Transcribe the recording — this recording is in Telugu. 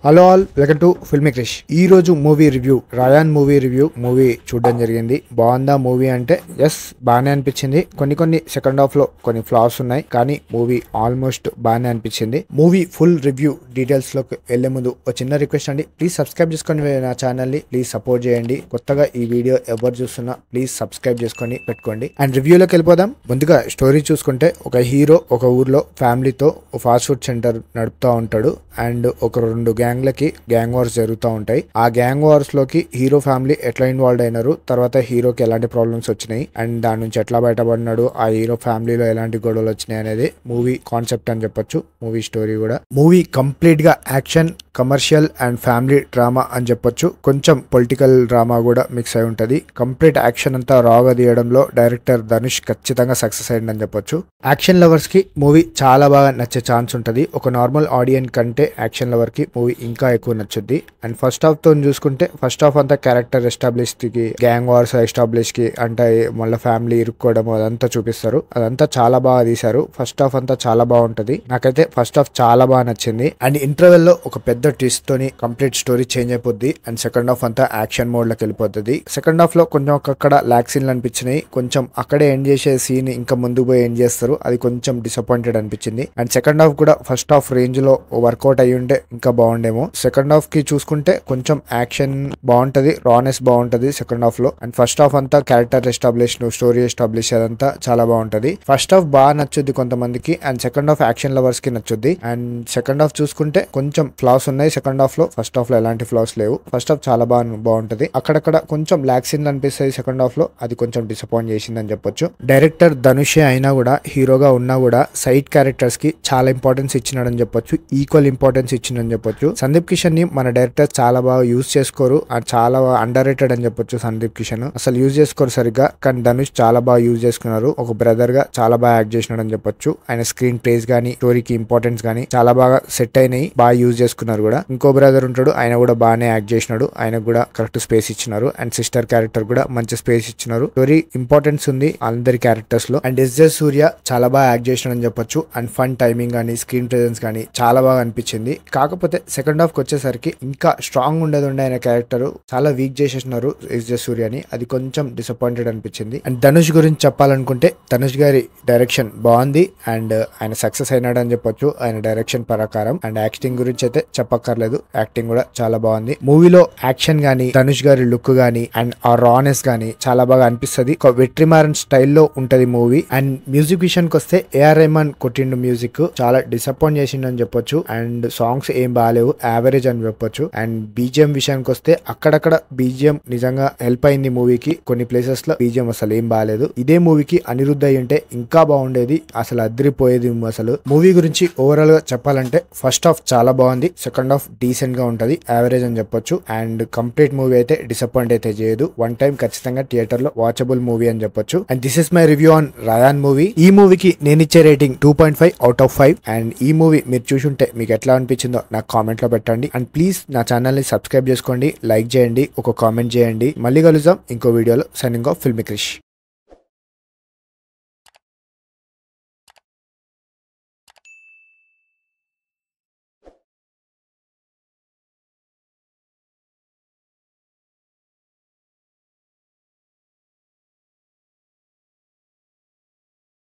Hello all, welcome to filmy Krish. ఈ రోజు movie review, Raayan movie review. Movie చూడడం జరిగింది. బాగుందా మూవీ అంటే ఎస్, బాగానే అనిపించింది. కొన్ని సెకండ్ హాఫ్ లో కొన్ని ఫ్లాస్ ఉన్నాయి, కానీ మూవీ ఆల్మోస్ట్ బాగానే అనిపించింది. మూవీ ఫుల్ రివ్యూ డీటెయిల్స్ లోకి వెళ్లే ముందు ఒక చిన్న రిక్వెస్ట్ అండి, ప్లీజ్ సబ్స్క్రైబ్ చేసుకొని నా ఛానల్ ని ప్లీజ్ సపోర్ట్ చేయండి. కొత్తగా ఈ వీడియో ఎవరు చూస్తున్నా ప్లీజ్ సబ్స్క్రైబ్ చేసుకొని పెట్టుకోండి. అండ్ రివ్యూలోకి వెళ్ళిపోదాం. ముందుగా స్టోరీ చూసుకుంటే, ఒక హీరో ఒక ఊర్లో ఫ్యామిలీతో ఫాస్ట్ ఫుడ్ సెంటర్ నడుపుతూ ఉంటాడు. అండ్ ఒక రెండు గ్యాంగ్లకి గ్యాంగ్ వార్స్ జరుగుతూ ఉంటాయి. ఆ గ్యాంగ్ వార్స్ లోకి హీరో ఫ్యామిలీ ఎట్లా ఇన్వాల్వ్ అయినారు, తర్వాత హీరోకి ఎలాంటి ప్రాబ్లమ్స్ వచ్చినాయి, అండ్ దాని నుంచి ఎట్లా బయటపడినాడు, ఆ హీరో ఫ్యామిలీలో ఎలాంటి గొడవలు వచ్చినాయి అనేది మూవీ కాన్సెప్ట్ అని చెప్పొచ్చు. మూవీ స్టోరీ కూడా మూవీ కంప్లీట్ గా action, commercial and family drama అని చెప్పొచ్చు. కొంచెం పొలిటికల్ డ్రామా కూడా మిక్స్ అయి ఉంటది. కంప్లీట్ యాక్షన్ అంతా రాగా తీయడంలో డైరెక్టర్ ధనుష్ ఖచ్చితంగా సక్సెస్ అయ్యిందని చెప్పొచ్చు. యాక్షన్ లవర్స్ కి మూవీ చాలా బాగా నచ్చే ఛాన్స్ ఉంటది. ఒక నార్మల్ ఆడియన్స్ కంటే యాక్షన్ లవర్ కి మూవీ ఇంకా ఎక్కువ నచ్చుద్ది. అండ్ ఫస్ట్ హాఫ్ తో చూసుకుంటే, ఫస్ట్ హాఫ్ అంతా క్యారెక్టర్ ఎస్టాబ్లిష్ కి, గ్యాంగ్ వార్స్ ఎస్టాబ్లిష్ కి, అంటే మళ్ళీ ఫ్యామిలీ ఇరుక్కోవడం అదంతా చూపిస్తారు. అదంతా చాలా బాగా తీశారు. ఫస్ట్ హాఫ్ అంతా చాలా బాగుంటది. నాకైతే ఫస్ట్ హాఫ్ చాలా బాగా నచ్చింది. అండ్ ఇంటర్వెల్ లో ఒక పెద్ద ట్విస్ట్ తోని కంప్లీట్ స్టోరీ చేంజ్ అయిపోద్ది. అండ్ సెకండ్ హాఫ్ అంతా యాక్షన్ మోడ్ లోకి వెళ్ళిపోతుంది. సెకండ్ హాఫ్ లో కొంచెం అక్కడ లాక్ సీన్లు అనిపించినాయి. కొంచెం అక్కడే ఎండ్ చేసే సీన్ ఇంకా ముందుకు పోయి ఎండ్ చేస్తారు. అది కొంచెం డిసప్పాయింటెడ్ అనిపించింది. అండ్ సెకండ్ హాఫ్ కూడా ఫస్ట్ హాఫ్ రేంజ్ లో వర్కౌట్ అయ్యి ఉంటే ఇంకా బాగుండేమో. సెకండ్ హాఫ్ కి చూసుకుంటే కొంచెం యాక్షన్ బాగుంటది, రానెస్ బాగుంటది సెకండ్ హాఫ్ లో. అండ్ ఫస్ట్ హాఫ్ అంతా క్యారెక్టర్ ఎస్టాబ్లిష్, స్టోరీ ఎస్టాబ్లిష్ అదంతా చాలా బాగుంటది. ఫస్ట్ హాఫ్ బాగా నచ్చుద్ది కొంతమందికి, and second half action lovers కి నచ్చుద్ది. అండ్ సెకండ్ హాఫ్ చూసుకుంటే కొంచెం ఫ్లాస్ ఉన్నాయి సెకండ్ హాఫ్ లో. ఫస్ట్ హాఫ్ లో ఎలాంటి ఫ్లాస్ లేవు. ఫస్ట్ హాఫ్ చాలా బాగుంటది. అక్కడక్కడ కొంచెం లాక్ సీన్లు అనిపిస్తాయి సెకండ్ హాఫ్ లో. అది కొంచెం డిసప్పాయింట్ చేసిందని చెప్పొచ్చు. డైరెక్టర్ ధనుషే అయినా కూడా, హీరోగా ఉన్నా కూడా సైడ్ క్యారెక్టర్స్ కి చాలా ఇంపార్టెన్స్ ఇచ్చినాడని చెప్పొచ్చు. ఈక్వల్ ఇంపార్టెన్స్ ఇచ్చిందని చెప్పొచ్చు. సందీప్ కిషన్ ని మన డైరెక్టర్ చాలా బాగా యూజ్ చేసుకోరు. చాలా అండర్ రేటెడ్ అని చెప్పొచ్చు. సందీప్ కిషన్ అసలు యూజ్ చేసుకోరు సరిగ్గా, కానీ ధనుష్ చాలా బాగా యూజ్ చేసుకున్నారు. ఒక బ్రదర్ గా చాలా బాగా యాక్ట్ చేసినాడు అని చెప్పొచ్చు. ఆయన స్క్రీన్ ప్లేస్ గానీ, స్టోరీకి ఇంపార్టెన్స్ గానీ చాలా బాగా సెట్ అయినాయి. బాగా యూజ్ చేసుకున్నారు కూడా. ఇంకో బ్రదర్ ఉంటాడు, ఆయన కూడా బాగానే యాక్ట్ చేసినాడు. ఆయనకు కూడా కరెక్ట్ స్పేస్ ఇచ్చినారు. అండ్ సిస్టర్ క్యారెక్టర్ కూడా మంచి స్పేస్ ఇచ్చినారు. స్టోరీ ఇంపార్టెన్స్ ఉంది అందరి క్యారెక్టర్స్ లో. అండ్ ఎస్ జే సూర్య చాలా బాగా యాక్ట్ చేసినాడు అని చెప్పొచ్చు. అండ్ ఫన్ టైమింగ్ గానీ, స్క్రీన్ ప్రెజెన్స్ గానీ చాలా బాగా అనిపించింది. కాకపోతే సెకండ్ హాఫ్ కి వచ్చేసరికి ఇంకా స్ట్రాంగ్ ఉండేది ఉండే ఆయన క్యారెక్టర్ చాలా వీక్ చేసేసినారు ఎస్ జే సూర్యని. అది కొంచెం డిసప్పాయింటెడ్ అనిపించింది. అండ్ ధనుష్ గురించి చెప్పాలనుకుంటే, ధనుష్ గారి డైరెక్షన్ బాగుంది. అండ్ ఆయన సక్సెస్ అయినాడు అని చెప్పొచ్చు ఆయన డైరెక్షన్ ప్రకారం. అండ్ యాక్టింగ్ గురించి అయితే చెప్పక్కర్లేదు, యాక్టింగ్ కూడా చాలా బాగుంది. మూవీలో యాక్షన్ గానీ, ధనుష్ గారి లుక్ గానీ, అండ్ ఆ రానెస్ గానీ చాలా బాగా అనిపిస్తుంది. ఒక వెట్రిమారన్ స్టైల్లో ఉంటది మూవీ. అండ్ మ్యూజిక్ విషయానికి వస్తే, ఏఆర్ రెహమాన్ కొట్టిండు మ్యూజిక్, చాలా డిసప్పాయింట్ చేసిండు అని చెప్పొచ్చు. అండ్ సాంగ్స్ ఏం బాగాలేవు, యావరేజ్ అని చెప్పొచ్చు. అండ్ బీజిఎం విషయానికి వస్తే, అక్కడక్కడ బీజిఎం నిజంగా హెల్ప్ అయింది మూవీకి. కొన్ని ప్లేసెస్ లో బీజిఎం అసలు ఏం బాగాలేదు. ఇదే మూవీకి అనిరుద్ధ అయి ఉంటే ఇంకా బాగుండేది, అసలు అదిరిపోయేది. అసలు మూవీ గురించి ఓవరాల్ గా చెప్పాలంటే, ఫస్ట్ హాఫ్ చాలా బాగుంది, సెకండ్ హాఫ్ డీసెంట్ గా ఉంటది, యావరేజ్ అని చెప్పొచ్చు. అండ్ కంప్లీట్ మూవీ అయితే డిసప్పాయింట్ అయితే చేయదు. వన్ టైం ఖచ్చితంగా థియేటర్ లో వాచబుల్ మూవీ అని చెప్పొచ్చు. And this is my review on Raayan movie. ఈ మూవీకి నేను ఇచ్చే రేటింగ్ 2.5 అవుట్ ఆఫ్ 5. అండ్ ఈ మూవీ మీరు చూసుంటే మీకు ఎట్లా అనిపించిందో నాకు కామెంట్ లో పెట్టండి. అండ్ ప్లీజ్ నా ఛానల్ ని సబ్స్క్రైబ్ చేసుకోండి, లైక్ చేయండి, ఒక కామెంట్ చేయండి. మళ్ళీ కలుద్దాం ఇంకో వీడియోలో. Signing off filmy Krish.